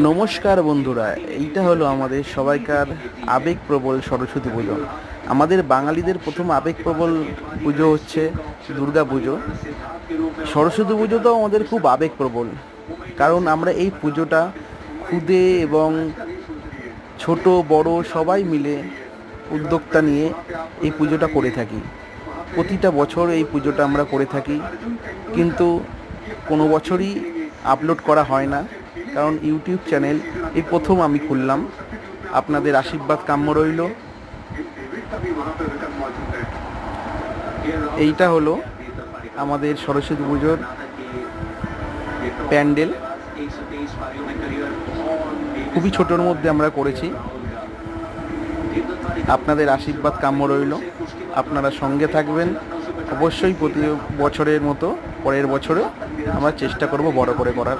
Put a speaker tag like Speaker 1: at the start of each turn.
Speaker 1: নমস্কার বন্ধুরা, এইটা হলো আমাদের সবাইকার আবেগপ্রবল সরস্বতী পুজো। আমাদের বাঙালিদের প্রথম আবেগপ্রবল পুজো হচ্ছে দুর্গা পুজো। সরস্বতী পুজো তো আমাদের খুব আবেগপ্রবল, কারণ আমরা এই পুজোটা খুদে এবং ছোট বড় সবাই মিলে উদ্যোক্তা নিয়ে এই পুজোটা করে থাকি। প্রতিটা বছর এই পুজোটা আমরা করে থাকি, কিন্তু কোনো বছরই আপলোড করা হয় না, কারণ ইউটিউব চ্যানেল এই প্রথম আমি খুললাম। আপনাদের আশীর্বাদ কাম্য রইল। এইটা হলো আমাদের সরস্বতী পুজোর প্যান্ডেল। খুবই ছোটোর মধ্যে আমরা করেছি। আপনাদের আশীর্বাদ কাম্য রইল। আপনারা সঙ্গে থাকবেন অবশ্যই। প্রতি বছরের মতো পরের বছরে আমরা চেষ্টা করব বড় করে করার।